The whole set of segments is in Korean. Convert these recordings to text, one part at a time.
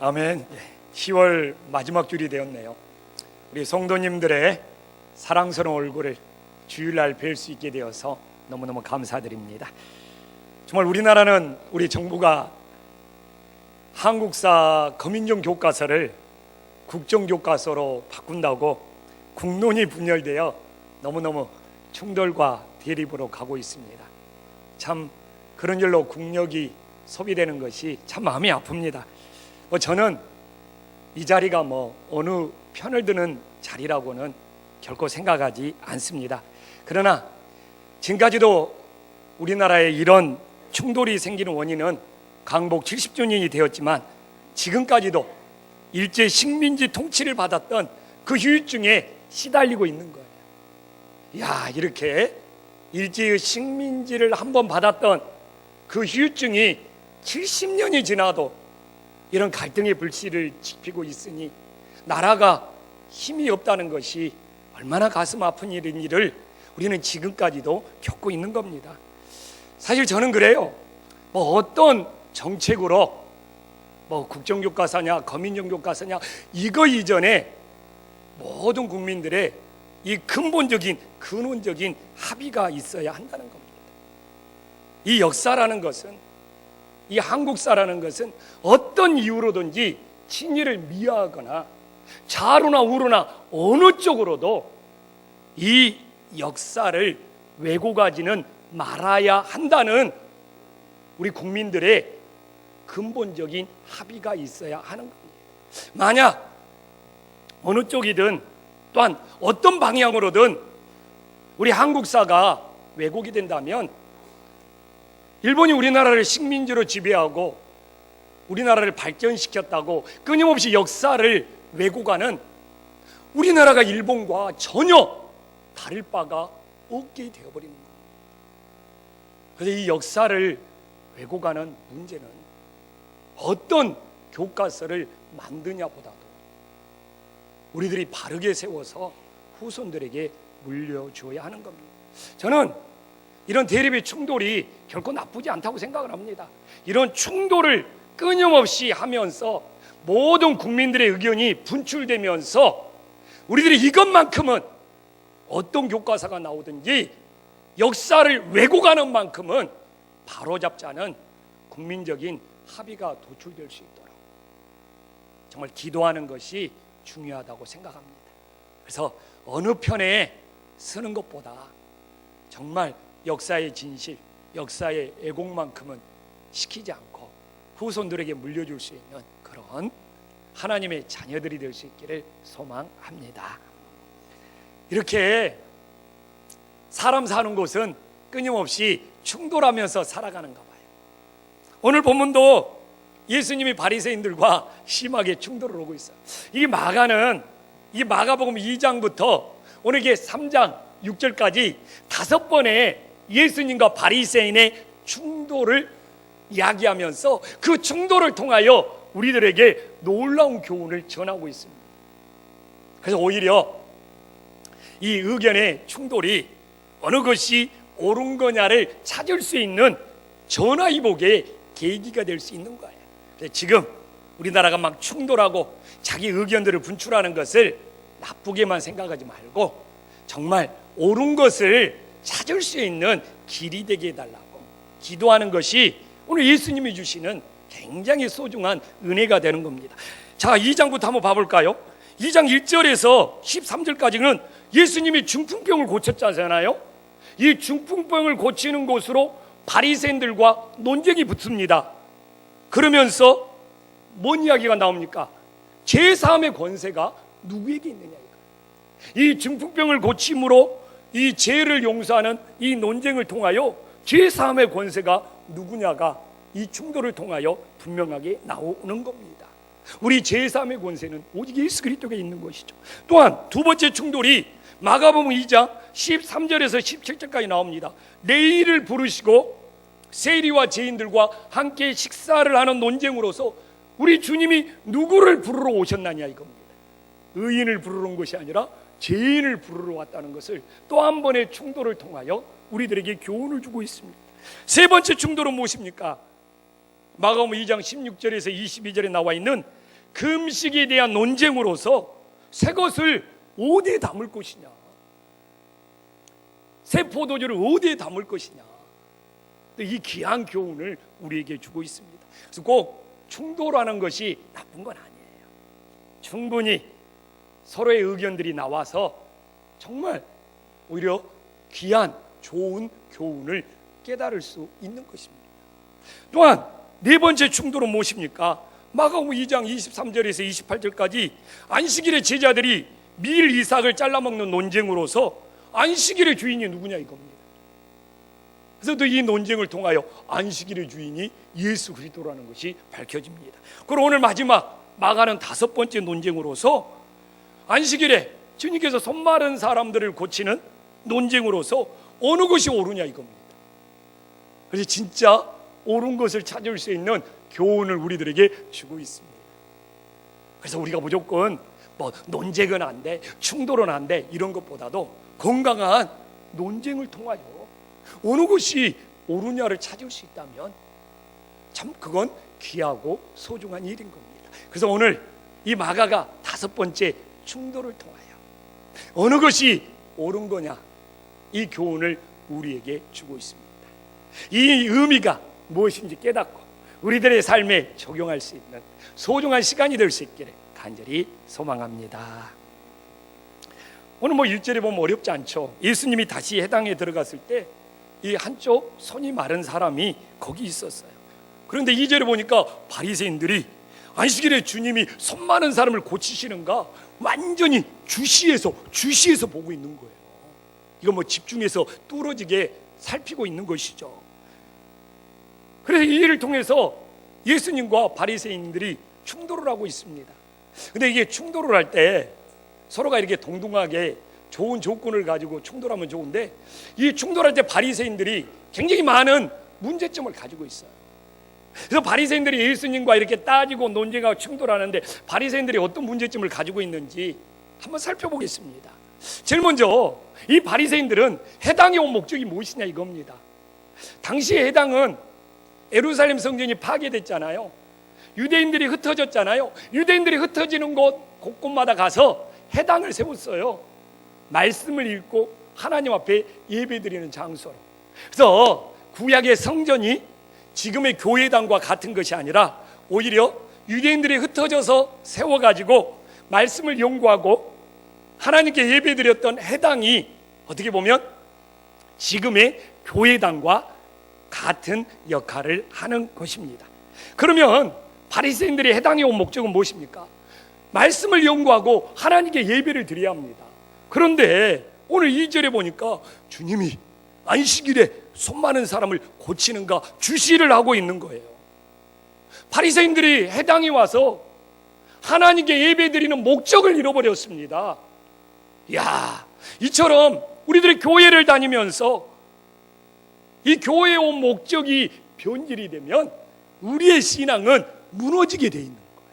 아멘. 10월 마지막 주일이 되었네요. 우리 성도님들의 사랑스러운 얼굴을 주일날 뵐 수 있게 되어서 너무너무 감사드립니다. 정말 우리나라는 우리 정부가 한국사 거민종 교과서를 국정교과서로 바꾼다고 국론이 분열되어 너무너무 충돌과 대립으로 가고 있습니다. 참 그런 일로 국력이 소비되는 것이 참 마음이 아픕니다. 저는 이 자리가 어느 편을 드는 자리라고는 결코 생각하지 않습니다. 그러나 지금까지도 우리나라에 이런 충돌이 생기는 원인은 강복 70주년이 되었지만 지금까지도 일제 식민지 통치를 받았던 그 후유증에 시달리고 있는 거예요. 이렇게 일제의 식민지를 한번 받았던 그 후유증이 70년이 지나도 이런 갈등의 불씨를 지피고 있으니 나라가 힘이 없다는 것이 얼마나 가슴 아픈 일을 우리는 지금까지도 겪고 있는 겁니다. 사실 저는 그래요. 어떤 정책으로 국정교과서냐 거민정교과서냐 이거 이전에 모든 국민들의 이 근본적인 근원적인 합의가 있어야 한다는 겁니다. 이 역사라는 것은, 이 한국사라는 것은 어떤 이유로든지 친일을 미화하거나 좌로나 우로나 어느 쪽으로도 이 역사를 왜곡하지는 말아야 한다는 우리 국민들의 근본적인 합의가 있어야 하는 겁니다. 만약 어느 쪽이든 또한 어떤 방향으로든 우리 한국사가 왜곡이 된다면 일본이 우리나라를 식민지로 지배하고 우리나라를 발전시켰다고 끊임없이 역사를 왜곡하는 우리나라가 일본과 전혀 다를 바가 없게 되어버리는 겁니다. 그래서 이 역사를 왜곡하는 문제는 어떤 교과서를 만드냐보다도 우리들이 바르게 세워서 후손들에게 물려주어야 하는 겁니다. 저는 이런 대립의 충돌이 결코 나쁘지 않다고 생각을 합니다. 이런 충돌을 끊임없이 하면서 모든 국민들의 의견이 분출되면서 우리들이 이것만큼은 어떤 교과서가 나오든지 역사를 왜곡하는 만큼은 바로잡자는 국민적인 합의가 도출될 수 있도록 정말 기도하는 것이 중요하다고 생각합니다. 그래서 어느 편에 쓰는 것보다 정말 역사의 진실, 역사의 애곡만큼은 시키지 않고 후손들에게 물려줄 수 있는 그런 하나님의 자녀들이 될 수 있기를 소망합니다. 이렇게 사람 사는 곳은 끊임없이 충돌하면서 살아가는가 봐요. 오늘 본문도 예수님이 바리새인들과 심하게 충돌을 하고 있어요. 이 마가복음 2장부터 오늘 이게 3장 6절까지 5번의 예수님과 바리새인의 충돌을 이야기하면서 그 충돌을 통하여 우리들에게 놀라운 교훈을 전하고 있습니다. 그래서 오히려 이 의견의 충돌이 어느 것이 옳은 거냐를 찾을 수 있는 전화위복의 계기가 될 수 있는 거예요. 지금 우리나라가 막 충돌하고 자기 의견들을 분출하는 것을 나쁘게만 생각하지 말고 정말 옳은 것을 찾을 수 있는 길이 되게 해달라고 기도하는 것이 오늘 예수님이 주시는 굉장히 소중한 은혜가 되는 겁니다. 자, 2장부터 한번 봐볼까요? 2장 1절에서 13절까지는 예수님이 중풍병을 고쳤잖아요. 이 중풍병을 고치는 곳으로 바리새인들과 논쟁이 붙습니다. 그러면서 뭔 이야기가 나옵니까? 죄사함의 권세가 누구에게 있느냐. 이 중풍병을 고침으로 이 죄를 용서하는 이 논쟁을 통하여 죄사함의 권세가 누구냐가 이 충돌을 통하여 분명하게 나오는 겁니다. 우리 죄사함의 권세는 오직 예수 그리스도에 있는 것이죠. 또한 두 번째 충돌이 마가복음 2장 13절에서 17절까지 나옵니다. 레위를 부르시고 세리와 죄인들과 함께 식사를 하는 논쟁으로서 우리 주님이 누구를 부르러 오셨느냐 이겁니다. 의인을 부르러 온 것이 아니라 죄인을 부르러 왔다는 것을 또 한 번의 충돌을 통하여 우리들에게 교훈을 주고 있습니다. 세 번째 충돌은 무엇입니까? 마가복음 2장 16절에서 22절에 나와 있는 금식에 대한 논쟁으로서 새 것을 어디에 담을 것이냐, 새 포도주를 어디에 담을 것이냐, 이 귀한 교훈을 우리에게 주고 있습니다. 그래서 꼭 충돌하는 것이 나쁜 건 아니에요. 충분히 서로의 의견들이 나와서 정말 오히려 귀한 좋은 교훈을 깨달을 수 있는 것입니다. 또한 네 번째 충돌은 무엇입니까? 마가복음 2장 23절에서 28절까지 안식일의 제자들이 밀 이삭을 잘라먹는 논쟁으로서 안식일의 주인이 누구냐 이겁니다. 그래서 또 이 논쟁을 통하여 안식일의 주인이 예수 그리스도라는 것이 밝혀집니다. 그리고 오늘 마지막 마가는 다섯 번째 논쟁으로서 안식일에 주님께서 손 마른 사람들을 고치는 논쟁으로서 어느 것이 옳으냐 이겁니다. 그래서 진짜 옳은 것을 찾을 수 있는 교훈을 우리들에게 주고 있습니다. 그래서 우리가 무조건 뭐 논쟁은 안 돼, 충돌은 안 돼 이런 것보다도 건강한 논쟁을 통하여 어느 것이 옳으냐를 찾을 수 있다면 참 그건 귀하고 소중한 일인 겁니다. 그래서 오늘 이 마가가 다섯 번째 충돌을 통하여 어느 것이 옳은 거냐 이 교훈을 우리에게 주고 있습니다. 이 의미가 무엇인지 깨닫고 우리들의 삶에 적용할 수 있는 소중한 시간이 될 수 있기를 간절히 소망합니다. 오늘 1절에 보면 어렵지 않죠. 예수님이 다시 해당에 들어갔을 때 이 한쪽 손이 마른 사람이 거기 있었어요. 그런데 2절에 보니까 바리새인들이 안식일에 주님이 손 마른 사람을 고치시는가 완전히 주시해서 보고 있는 거예요. 이거 집중해서 뚫어지게 살피고 있는 것이죠. 그래서 이 일을 통해서 예수님과 바리새인들이 충돌을 하고 있습니다. 근데 이게 충돌을 할 때 서로가 이렇게 동등하게 좋은 조건을 가지고 충돌하면 좋은데 이 충돌할 때 바리새인들이 굉장히 많은 문제점을 가지고 있어요. 그래서 바리새인들이 예수님과 이렇게 따지고 논쟁하고 충돌하는데 바리새인들이 어떤 문제점을 가지고 있는지 한번 살펴보겠습니다. 제일 먼저 이 바리새인들은 해당에 온 목적이 무엇이냐 이겁니다. 당시에 해당은 예루살렘 성전이 파괴됐잖아요. 유대인들이 흩어졌잖아요. 유대인들이 흩어지는 곳 곳곳마다 가서 해당을 세웠어요. 말씀을 읽고 하나님 앞에 예배드리는 장소로. 그래서 구약의 성전이 지금의 교회당과 같은 것이 아니라 오히려 유대인들이 흩어져서 세워가지고 말씀을 연구하고 하나님께 예배드렸던 해당이 어떻게 보면 지금의 교회당과 같은 역할을 하는 것입니다. 그러면 바리새인들이 해당에 온 목적은 무엇입니까? 말씀을 연구하고 하나님께 예배를 드려야 합니다. 그런데 오늘 2절에 보니까 주님이 안식일에 손 많은 사람을 고치는가 주시를 하고 있는 거예요. 바리새인들이 해당에 와서 하나님께 예배드리는 목적을 잃어버렸습니다. 야, 이처럼 우리들이 교회를 다니면서 이 교회에 온 목적이 변질이 되면 우리의 신앙은 무너지게 돼 있는 거예요.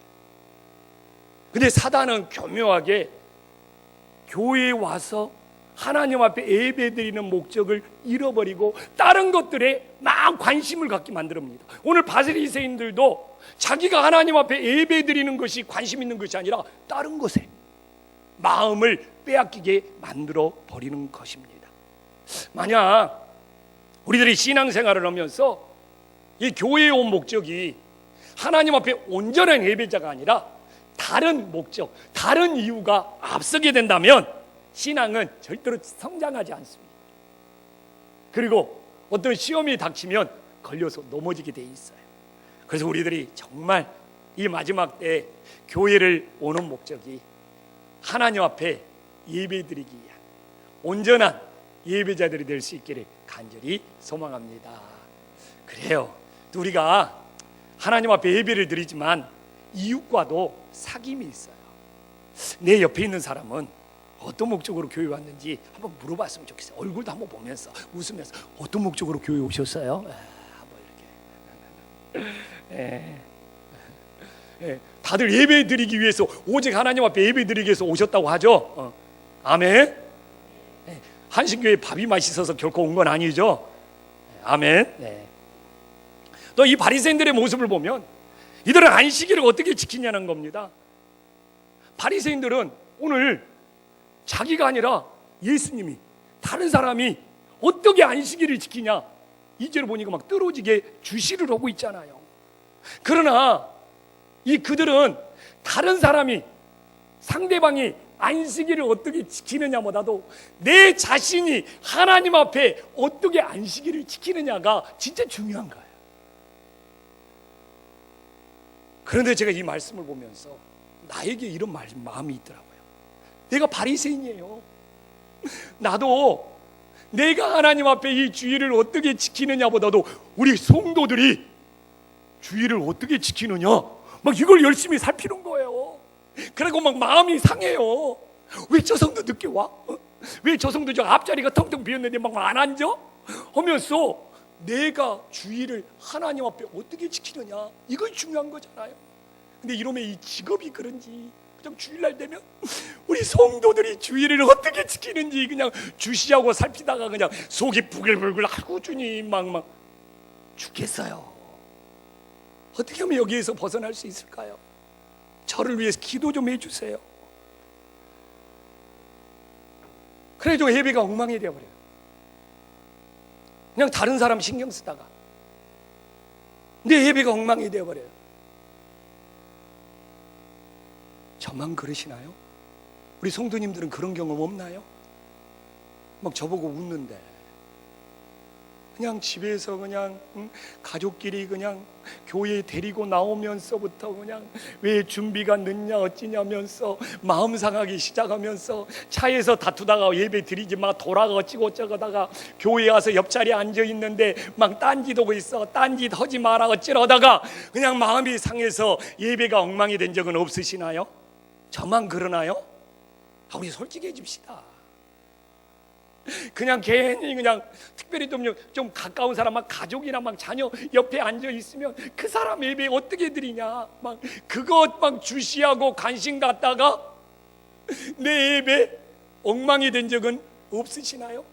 근데 사단은 교묘하게 교회에 와서 하나님 앞에 예배드리는 목적을 잃어버리고 다른 것들에 막 관심을 갖게 만듭니다. 오늘 바리새인들도 자기가 하나님 앞에 예배드리는 것이 관심 있는 것이 아니라 다른 것에 마음을 빼앗기게 만들어 버리는 것입니다. 만약 우리들이 신앙생활을 하면서 이 교회에 온 목적이 하나님 앞에 온전한 예배자가 아니라 다른 목적, 다른 이유가 앞서게 된다면 신앙은 절대로 성장하지 않습니다. 그리고 어떤 시험이 닥치면 걸려서 넘어지게 돼 있어요. 그래서 우리들이 정말 이 마지막 때에 교회를 오는 목적이 하나님 앞에 예배드리기 위한 온전한 예배자들이 될 수 있기를 간절히 소망합니다. 그래요. 또 우리가 하나님 앞에 예배를 드리지만 이웃과도 사귐이 있어요. 내 옆에 있는 사람은 어떤 목적으로 교회 왔는지 한번 물어봤으면 좋겠어요. 얼굴도 한번 보면서 웃으면서 어떤 목적으로 교회 오셨어요? 한번 이렇게. 다들 예배 드리기 위해서 오직 하나님 앞에 예배 드리기 위해서 오셨다고 하죠. 아멘. 한신교회 밥이 맛있어서 결코 온 건 아니죠. 아멘. 또 이 바리새인들의 모습을 보면 이들은 안식일을 어떻게 지키냐는 겁니다. 바리새인들은 오늘 자기가 아니라 예수님이, 다른 사람이 어떻게 안식일을 지키냐, 이제로 보니까 막 떨어지게 주시를 하고 있잖아요. 그러나 그들은 다른 사람이, 상대방이 안식일을 어떻게 지키느냐보다도 내 자신이 하나님 앞에 어떻게 안식일을 지키느냐가 진짜 중요한 거예요. 그런데 제가 이 말씀을 보면서 나에게 이런 마음이 있더라고요. 내가 바리새인이에요. 나도 내가 하나님 앞에 이 주일을 어떻게 지키느냐보다도 우리 성도들이 주일을 어떻게 지키느냐, 막 이걸 열심히 살피는 거예요. 그리고 막 마음이 상해요. 왜 저 성도 늦게 와? 왜 저 성도 저 앞자리가 텅텅 비었는데 막 안 앉아? 하면서 내가 주일을 하나님 앞에 어떻게 지키느냐, 이거 중요한 거잖아요. 근데 이놈의 이 직업이 그런지 그냥 주일날 되면 우리 성도들이 주일을 어떻게 지키는지 그냥 주시하고 살피다가 그냥 속이 부글부글 하고 주님 막 죽겠어요. 어떻게 하면 여기에서 벗어날 수 있을까요? 저를 위해서 기도 좀 해주세요. 그래 좀 예배가 엉망이 되어버려요. 그냥 다른 사람 신경 쓰다가 내 예배가 엉망이 되어버려요. 저만 그러시나요? 우리 성도님들은 그런 경험 없나요? 막 저보고 웃는데 그냥 집에서 그냥 가족끼리 그냥 교회 데리고 나오면서부터 그냥 왜 준비가 늦냐 어찌냐면서 마음 상하기 시작하면서 차에서 다투다가 예배 드리지 마 돌아가 어찌고 어쩌다가 교회 와서 옆자리에 앉아 있는데 막 딴짓 하고 있어, 딴짓 하지 마라 어찌러다가 그냥 마음이 상해서 예배가 엉망이 된 적은 없으시나요? 저만 그러나요? 우리 솔직해집시다. 그냥 괜히 그냥 특별히 좀 가까운 사람, 막 가족이나 막 자녀 옆에 앉아 있으면 그 사람 예배 어떻게 드리냐, 막 그것 막 주시하고 관심 갖다가 내 예배 엉망이 된 적은 없으시나요?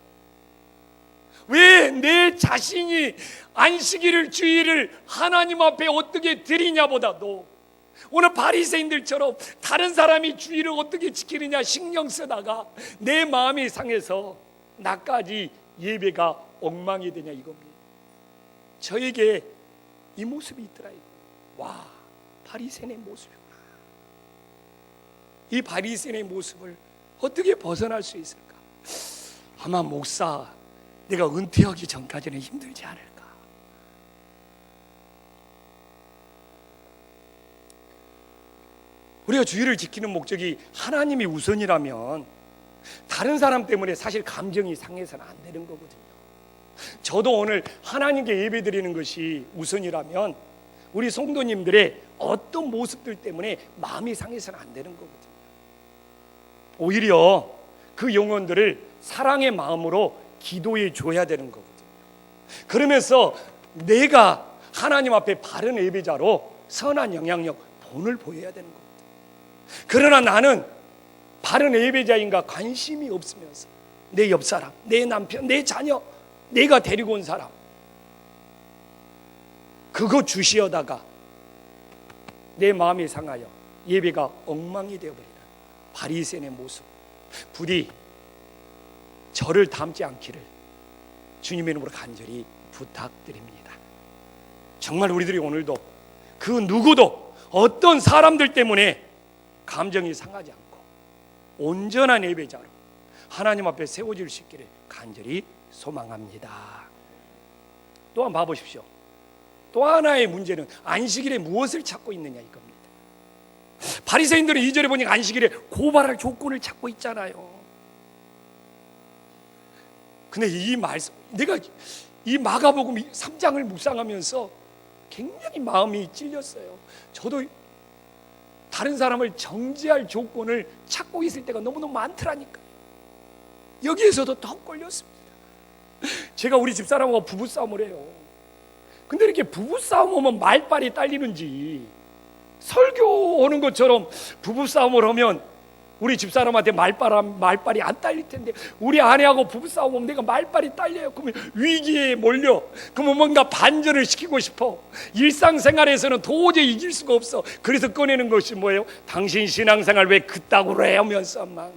왜 내 자신이 안식일을 주일을 하나님 앞에 어떻게 드리냐보다도 오늘 바리새인들처럼 다른 사람이 주일을 어떻게 지키느냐 신경 쓰다가 내 마음이 상해서 나까지 예배가 엉망이 되냐 이겁니다. 저에게 이 모습이 있더라 이거. 와, 바리새인의 모습이구나. 이 바리새인의 모습을 어떻게 벗어날 수 있을까? 아마 목사 내가 은퇴하기 전까지는 힘들지 않을까. 우리가 주일을 지키는 목적이 하나님이 우선이라면 다른 사람 때문에 사실 감정이 상해서는 안 되는 거거든요. 저도 오늘 하나님께 예배드리는 것이 우선이라면 우리 성도님들의 어떤 모습들 때문에 마음이 상해서는 안 되는 거거든요. 오히려 그 영혼들을 사랑의 마음으로 기도해 줘야 되는 거거든요. 그러면서 내가 하나님 앞에 바른 예배자로 선한 영향력, 본을 보여야 되는 거거든요. 그러나 나는 바른 예배자인가 관심이 없으면서 내 옆사람, 내 남편, 내 자녀, 내가 데리고 온 사람 그거 주시어다가 내 마음이 상하여 예배가 엉망이 되어버리는 바리새인의 모습, 부디 저를 닮지 않기를 주님의 이름으로 간절히 부탁드립니다. 정말 우리들이 오늘도 그 누구도 어떤 사람들 때문에 감정이 상하지 않고 온전한 예배자로 하나님 앞에 세워질 수 있기를 간절히 소망합니다. 또한 봐보십시오. 또 하나의 문제는 안식일에 무엇을 찾고 있느냐 이겁니다. 바리새인들은 2절에 보니까 안식일에 고발할 조건을 찾고 있잖아요. 근데 이 말씀, 내가 이 마가복음 3장을 묵상하면서 굉장히 마음이 찔렸어요. 저도 다른 사람을 정죄할 조건을 찾고 있을 때가 너무너무 많더라니까요. 여기에서도 더 걸렸습니다. 제가 우리 집사람하고 부부싸움을 해요. 근데 이렇게 부부싸움 하면 말빨이 딸리는지 설교 오는 것처럼 부부싸움을 하면 우리 집사람한테 말빨이 안 딸릴 텐데, 우리 아내하고 부부싸움 오면 내가 말빨이 딸려요. 그러면 위기에 몰려. 그러면 뭔가 반전을 시키고 싶어. 일상생활에서는 도저히 이길 수가 없어. 그래서 꺼내는 것이 뭐예요? 당신 신앙생활 왜 그따구로 해? 하면서 막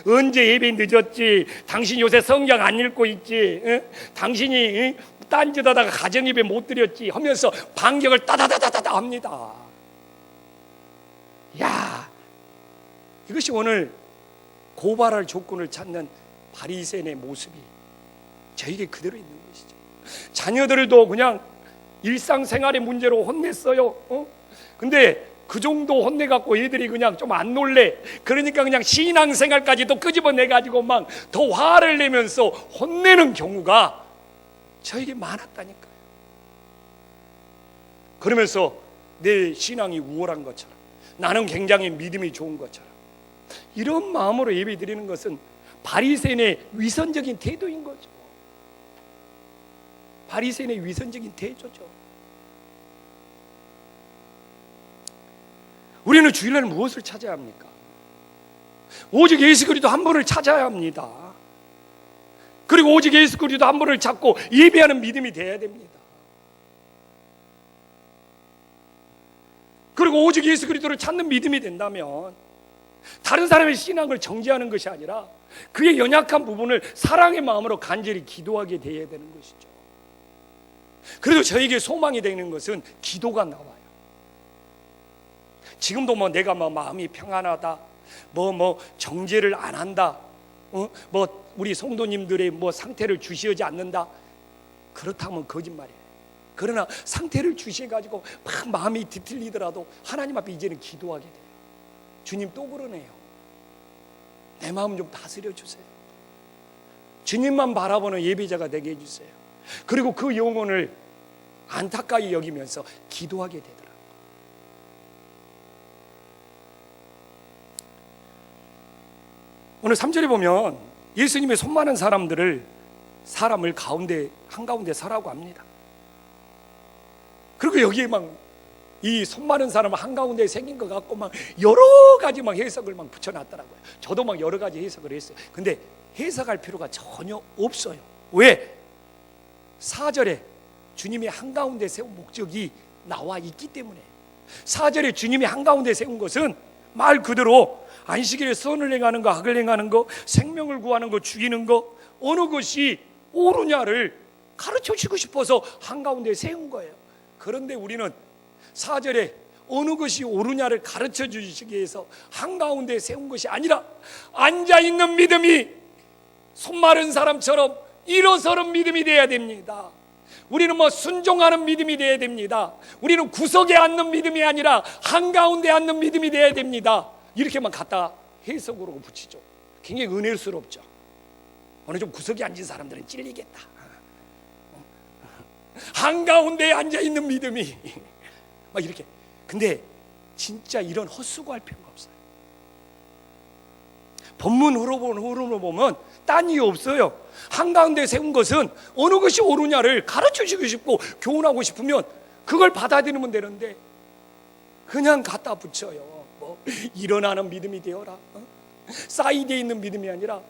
언제 예배 늦었지? 당신 요새 성경 안 읽고 있지? 당신이 딴짓하다가 가정예배 못 드렸지? 하면서 반격을 따다다다다 합니다. 야, 이것이 오늘 고발할 조건을 찾는 바리새인의 모습이 저에게 그대로 있는 것이죠. 자녀들도 그냥 일상생활의 문제로 혼냈어요. 근데 그 정도 혼내갖고 애들이 그냥 좀 안 놀래. 그러니까 그냥 신앙생활까지도 끄집어내가지고 막 더 화를 내면서 혼내는 경우가 저에게 많았다니까요. 그러면서 내 신앙이 우월한 것처럼, 나는 굉장히 믿음이 좋은 것처럼, 이런 마음으로 예배 드리는 것은 바리새인의 위선적인 태도인 거죠. 바리새인의 위선적인 태도죠. 우리는 주일날 무엇을 찾아야 합니까? 오직 예수 그리스도 한 분을 찾아야 합니다. 그리고 오직 예수 그리스도 한 분을 찾고 예배하는 믿음이 되어야 됩니다. 그리고 오직 예수 그리스도를 찾는 믿음이 된다면 다른 사람의 신앙을 정죄하는 것이 아니라 그의 연약한 부분을 사랑의 마음으로 간절히 기도하게 되어야 되는 것이죠. 그래도 저에게 소망이 되는 것은 기도가 나와요. 지금도 내가 마음이 평안하다, 정죄를 안 한다, 우리 성도님들의 상태를 주시하지 않는다, 그렇다면 거짓말이에요. 그러나 상태를 주시해가지고 막 마음이 뒤틀리더라도 하나님 앞에 이제는 기도하게 돼요. 주님 또 그러네요. 내 마음 좀 다스려 주세요. 주님만 바라보는 예배자가 되게 해주세요. 그리고 그 영혼을 안타까이 여기면서 기도하게 되더라고요. 오늘 3절에 보면 예수님의 손 많은 사람을 한가운데 서라고 합니다. 그리고 여기에 이 손 많은 사람은 한가운데 생긴 것 같고 여러 가지 해석을 붙여놨더라고요. 저도 여러 가지 해석을 했어요. 근데 해석할 필요가 전혀 없어요. 왜? 4절에 주님이 한가운데 세운 목적이 나와 있기 때문에. 4절에 주님이 한가운데 세운 것은 말 그대로 안식일에 선을 행하는 거, 악을 행하는 거, 생명을 구하는 거, 죽이는 거, 어느 것이 옳으냐를 가르쳐주고 싶어서 한가운데 세운 거예요. 그런데 우리는 4절에 어느 것이 옳으냐를 가르쳐 주시기 위해서 한가운데 세운 것이 아니라 앉아있는 믿음이 손 마른 사람처럼 일어서는 믿음이 되어야 됩니다. 우리는 순종하는 믿음이 되어야 됩니다. 우리는 구석에 앉는 믿음이 아니라 한가운데 앉는 믿음이 되어야 됩니다. 이렇게만 갖다 해석으로 붙이죠. 굉장히 은혜스럽죠. 어느 좀 구석에 앉은 사람들은 찔리겠다. 한가운데에 앉아있는 믿음이 이렇게. 근데 진짜 이런 헛수고할 필요가 없어요. 본문 흐름을 보면 딴 이유 없어요. 한가운데 세운 것은 어느 것이 옳으냐를 가르쳐주고 싶고 교훈하고 싶으면 그걸 받아들이면 되는데 그냥 갖다 붙여요. 일어나는 믿음이 되어라, 사이드에 있는 믿음이 아니라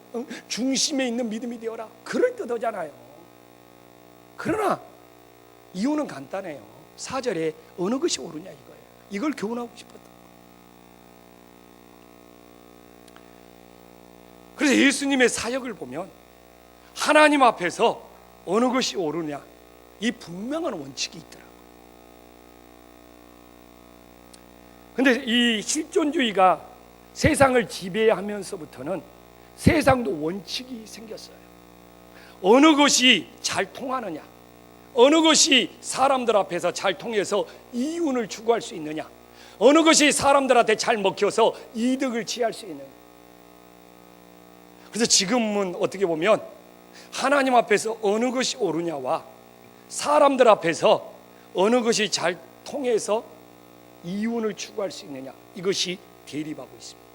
중심에 있는 믿음이 되어라, 그럴 뜻하잖아요. 그러나 이유는 간단해요. 4절에 어느 것이 옳으냐 이거예요. 이걸 교훈하고 싶었던 거예요. 그래서 예수님의 사역을 보면 하나님 앞에서 어느 것이 옳으냐, 이 분명한 원칙이 있더라고요. 근데 이 실존주의가 세상을 지배하면서부터는 세상도 원칙이 생겼어요. 어느 것이 잘 통하느냐, 어느 것이 사람들 앞에서 잘 통해서 이윤을 추구할 수 있느냐, 어느 것이 사람들한테 잘 먹혀서 이득을 취할 수 있느냐. 그래서 지금은 어떻게 보면 하나님 앞에서 어느 것이 옳으냐와 사람들 앞에서 어느 것이 잘 통해서 이윤을 추구할 수 있느냐, 이것이 대립하고 있습니다.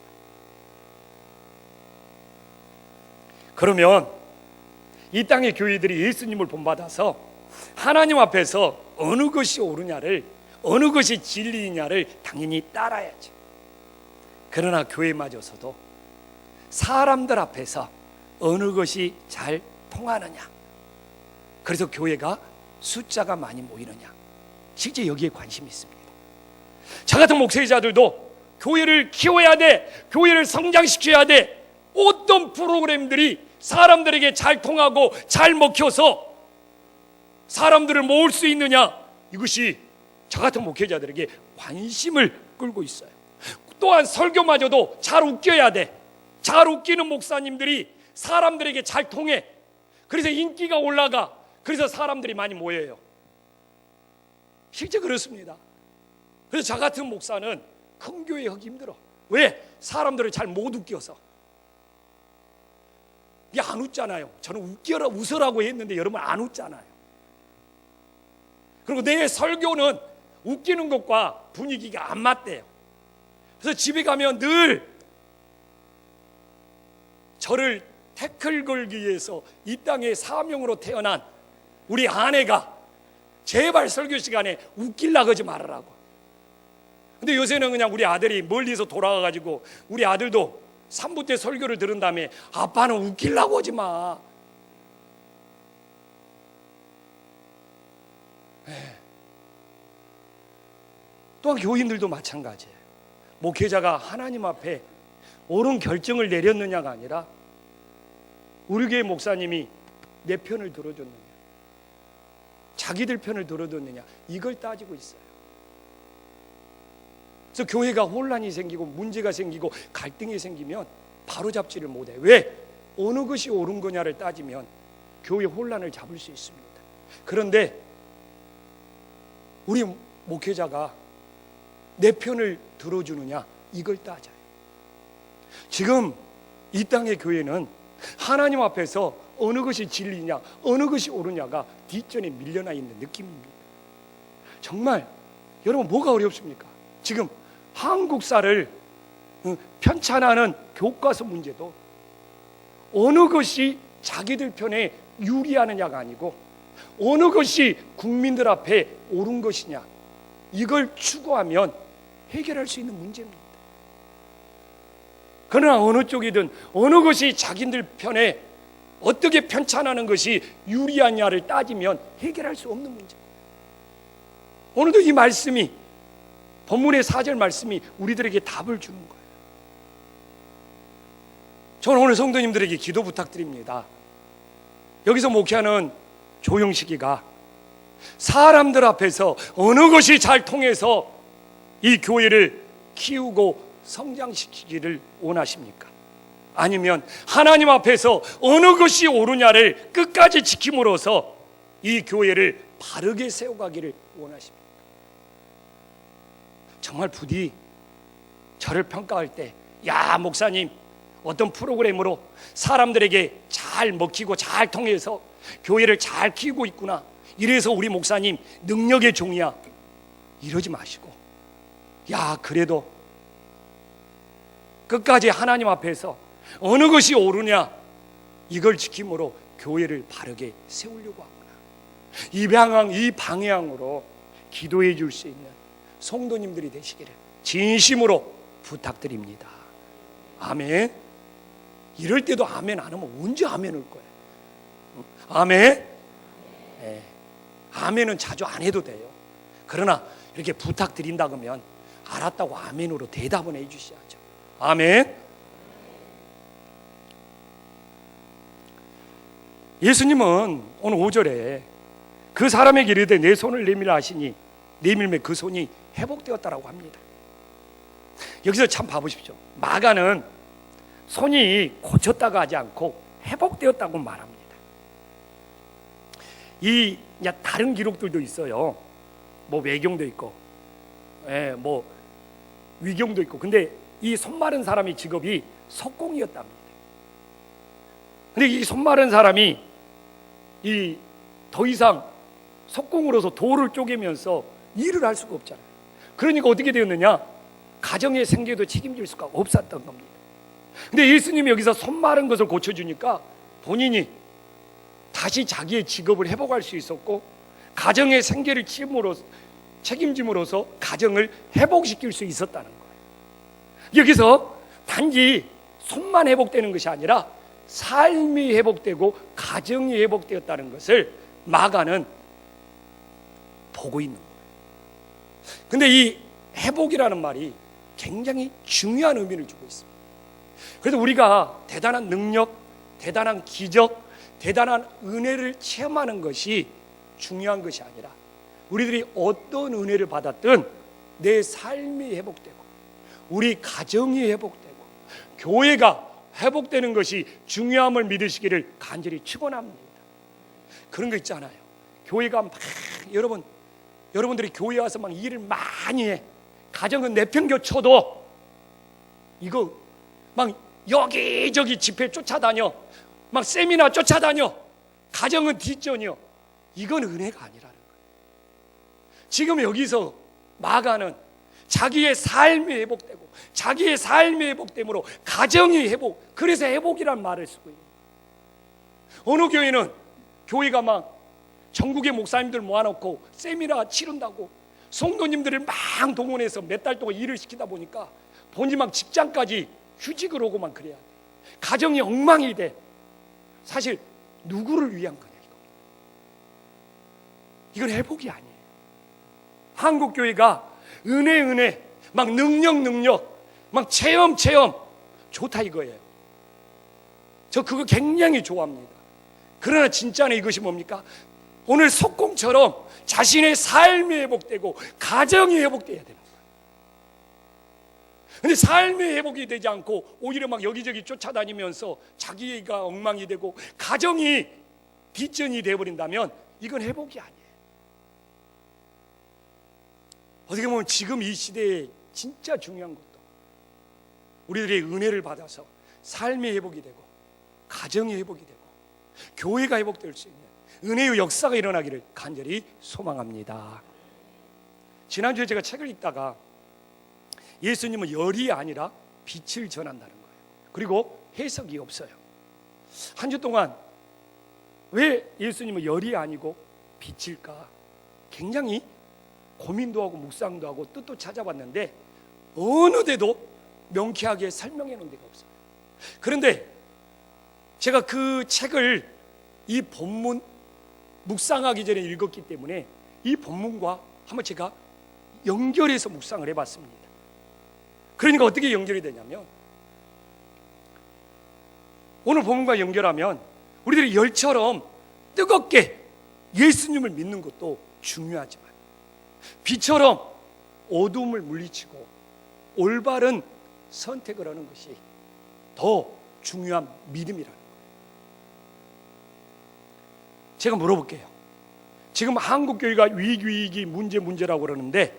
그러면 이 땅의 교회들이 예수님을 본받아서 하나님 앞에서 어느 것이 옳으냐를, 어느 것이 진리냐를 당연히 따라야죠. 그러나 교회마저서도 사람들 앞에서 어느 것이 잘 통하느냐. 그래서 교회가 숫자가 많이 모이느냐. 실제 여기에 관심이 있습니다. 저 같은 목회자들도 교회를 키워야 돼, 교회를 성장시켜야 돼. 어떤 프로그램들이 사람들에게 잘 통하고 잘 먹혀서 사람들을 모을 수 있느냐, 이것이 저 같은 목회자들에게 관심을 끌고 있어요. 또한 설교마저도 잘 웃겨야 돼. 잘 웃기는 목사님들이 사람들에게 잘 통해. 그래서 인기가 올라가. 그래서 사람들이 많이 모여요. 실제 그렇습니다. 그래서 저 같은 목사는 큰 교회 하기 힘들어. 왜? 사람들을 잘 못 웃겨서. 이게 안 웃잖아요. 저는 웃으라고 했는데 여러분 안 웃잖아요. 그리고 내 설교는 웃기는 것과 분위기가 안 맞대요. 그래서 집에 가면 늘 저를 태클 걸기 위해서 이 땅에 사명으로 태어난 우리 아내가 제발 설교 시간에 웃기려고 하지 말으라고. 근데 요새는 그냥 우리 아들이 멀리서 돌아가가지고 우리 아들도 3부 때 설교를 들은 다음에 아빠는 웃기려고 하지 마. 또한 교인들도 마찬가지예요. 목회자가 하나님 앞에 옳은 결정을 내렸느냐가 아니라 우리 교회 목사님이 내 편을 들어줬느냐, 자기들 편을 들어줬느냐, 이걸 따지고 있어요. 그래서 교회가 혼란이 생기고 문제가 생기고 갈등이 생기면 바로잡지를 못해. 왜? 어느 것이 옳은 거냐를 따지면 교회 혼란을 잡을 수 있습니다. 그런데 우리 목회자가 내 편을 들어주느냐, 이걸 따져요. 지금 이 땅의 교회는 하나님 앞에서 어느 것이 진리냐, 어느 것이 옳으냐가 뒷전에 밀려나 있는 느낌입니다. 정말 여러분 뭐가 어렵습니까? 지금 한국사를 편찬하는 교과서 문제도 어느 것이 자기들 편에 유리하느냐가 아니고 어느 것이 국민들 앞에 옳은 것이냐, 이걸 추구하면 해결할 수 있는 문제입니다. 그러나 어느 쪽이든 어느 것이 자기들 편에 어떻게 편찬하는 것이 유리하냐를 따지면 해결할 수 없는 문제입니다. 오늘도 이 말씀이, 본문의 4절 말씀이 우리들에게 답을 주는 거예요. 저는 오늘 성도님들에게 기도 부탁드립니다. 여기서 목회하는 조영식이가 사람들 앞에서 어느 것이 잘 통해서 이 교회를 키우고 성장시키기를 원하십니까? 아니면 하나님 앞에서 어느 것이 옳으냐를 끝까지 지킴으로써 이 교회를 바르게 세워가기를 원하십니까? 정말 부디 저를 평가할 때, 야 목사님 어떤 프로그램으로 사람들에게 잘 먹히고 잘 통해서 교회를 잘 키우고 있구나, 이래서 우리 목사님 능력의 종이야, 이러지 마시고, 야 그래도 끝까지 하나님 앞에서 어느 것이 옳으냐, 이걸 지킴으로 교회를 바르게 세우려고 하구나, 이 방향으로 기도해 줄 수 있는 성도님들이 되시기를 진심으로 부탁드립니다. 아멘. 이럴 때도 아멘 안 하면 언제 아멘을 거예요? 아멘. 네. 아멘은 자주 안 해도 돼요. 그러나 이렇게 부탁드린다 그러면 알았다고 아멘으로 대답은 해 주셔야죠. 아멘. 예수님은 오늘 5절에 그 사람에게 이르되 내 손을 내밀라 하시니 내밀매 그 손이 회복되었다라고 합니다. 여기서 참 봐보십시오. 마가는 손이 고쳤다고 하지 않고 회복되었다고 말합니다. 이 다른 기록들도 있어요. 뭐 외경도 있고, 뭐 위경도 있고. 근데 이 손 마른 사람의 직업이 석공이었답니다. 근데 이 손 마른 사람이 더 이상 석공으로서 돌을 쪼개면서 일을 할 수가 없잖아요. 그러니까 어떻게 되었느냐? 가정의 생계도 책임질 수가 없었던 겁니다. 근데 예수님이 여기서 손 마른 것을 고쳐주니까 본인이 다시 자기의 직업을 회복할 수 있었고, 가정의 생계를 책임짐으로써 가정을 회복시킬 수 있었다는 거예요. 여기서 단지 손만 회복되는 것이 아니라 삶이 회복되고 가정이 회복되었다는 것을 마가는 보고 있는 거예요. 근데 이 회복이라는 말이 굉장히 중요한 의미를 주고 있습니다. 그래서 우리가 대단한 능력, 대단한 기적, 대단한 은혜를 체험하는 것이 중요한 것이 아니라 우리들이 어떤 은혜를 받았든 내 삶이 회복되고 우리 가정이 회복되고 교회가 회복되는 것이 중요함을 믿으시기를 간절히 축원합니다. 그런 거 있잖아요. 교회가 막 여러분들이 교회 와서 막 일을 많이 해. 가정은 내팽겨쳐도 이거 막 여기저기 집회 쫓아다녀, 막 세미나 쫓아다녀. 가정은 뒷전이요. 이건 은혜가 아니라는 거예요. 지금 여기서 마가는 자기의 삶이 회복되고 자기의 삶이 회복됨으로 가정이 회복, 그래서 회복이란 말을 쓰고 있는 거예요. 어느 교회는 교회가 막 전국의 목사님들 모아놓고 세미나 치른다고 성도님들을 막 동원해서 몇 달 동안 일을 시키다 보니까 본인 막 직장까지 휴직을 오고만 그래야 돼. 가정이 엉망이 돼. 사실 누구를 위한 거냐 이건 회복이 아니에요. 한국 교회가 은혜 막 능력 막 체험 좋다 이거예요. 저 그거 굉장히 좋아합니다. 그러나 진짜는 이것이 뭡니까? 오늘 석공처럼 자신의 삶이 회복되고 가정이 회복돼야 되는 거예요. 근데 삶이 회복이 되지 않고 오히려 막 여기저기 쫓아다니면서 자기가 엉망이 되고 가정이 뒷전이 되어버린다면 이건 회복이 아니에요. 어떻게 보면 지금 이 시대에 진짜 중요한 것도 우리들의 은혜를 받아서 삶이 회복이 되고 가정이 회복이 되고 교회가 회복될 수 있는 은혜의 역사가 일어나기를 간절히 소망합니다. 지난주에 제가 책을 읽다가 예수님은 열이 아니라 빛을 전한다는 거예요. 그리고 해석이 없어요. 한 주 동안 왜 예수님은 열이 아니고 빛일까 굉장히 고민도 하고 묵상도 하고 뜻도 찾아봤는데 어느 데도 명쾌하게 설명해 놓은 데가 없어요. 그런데 제가 그 책을 이 본문 묵상하기 전에 읽었기 때문에 이 본문과 한번 제가 연결해서 묵상을 해봤습니다. 그러니까 어떻게 연결이 되냐면 오늘 본문과 연결하면 우리들이 열처럼 뜨겁게 예수님을 믿는 것도 중요하지만 빛처럼 어둠을 물리치고 올바른 선택을 하는 것이 더 중요한 믿음이라는 거예요. 제가 물어볼게요. 지금 한국교회가 위기 문제라고 그러는데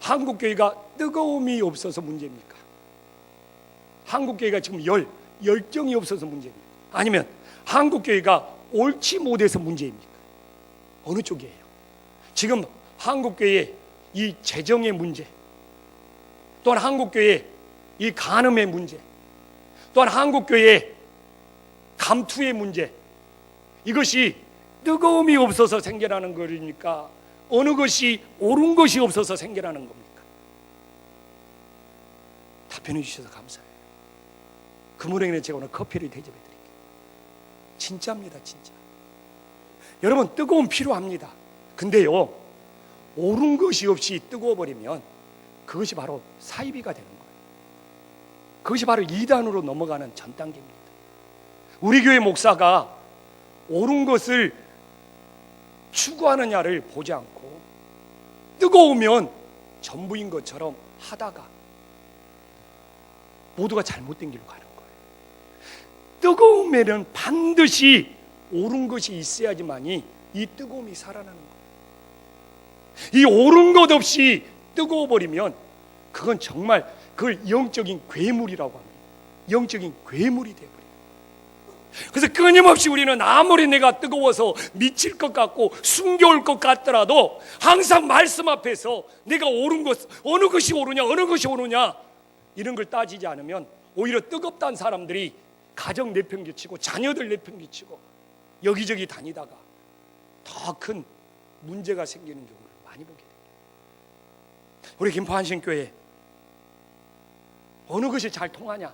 한국교회가 뜨거움이 없어서 문제입니까? 한국교회가 지금 열정이 없어서 문제입니까? 아니면 한국교회가 옳지 못해서 문제입니까? 어느 쪽이에요? 지금 한국교회의 이 재정의 문제, 또한 한국교회의 이 간음의 문제, 또한 한국교회의 감투의 문제, 이것이 뜨거움이 없어서 생겨나는 거니까 어느 것이 옳은 것이 없어서 생겨나는 겁니까? 답변해 주셔서 감사해요. 금은행에 제가 오늘 커피를 대접해 드릴게요. 진짜입니다, 진짜. 여러분 뜨거움 필요합니다. 근데요 옳은 것이 없이 뜨거워버리면 그것이 바로 사이비가 되는 거예요. 그것이 바로 이단으로 넘어가는 전 단계입니다. 우리 교회 목사가 옳은 것을 추구하느냐를 보지 않고 뜨거우면 전부인 것처럼 하다가 모두가 잘못된 길로 가는 거예요. 뜨거움에는 반드시 옳은 것이 있어야지만이 이 뜨거움이 살아나는 거예요. 이 옳은 것 없이 뜨거워버리면 그건 정말 그걸 영적인 괴물이라고 합니다. 영적인 괴물이 되어버려요. 그래서 끊임없이 우리는 아무리 내가 뜨거워서 미칠 것 같고 숨겨올 것 같더라도 항상 말씀 앞에서 내가 옳은 것, 어느 것이 옳으냐 이런 걸 따지지 않으면 오히려 뜨겁다는 사람들이 가정 내팽개치고 자녀들 내팽개치고 여기저기 다니다가 더 큰 문제가 생기는 경우를 많이 보게 됩니다. 우리 김포한신교회 어느 것이 잘 통하냐,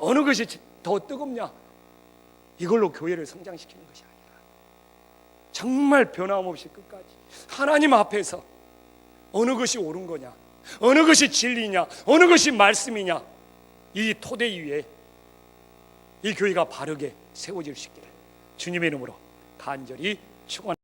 어느 것이 더 뜨겁냐, 이걸로 교회를 성장시키는 것이 아니라 정말 변함없이 끝까지 하나님 앞에서 어느 것이 옳은 거냐, 어느 것이 진리냐, 어느 것이 말씀이냐, 이 토대 위에 이 교회가 바르게 세워질 수 있기를 주님의 이름으로 간절히 축원합니다.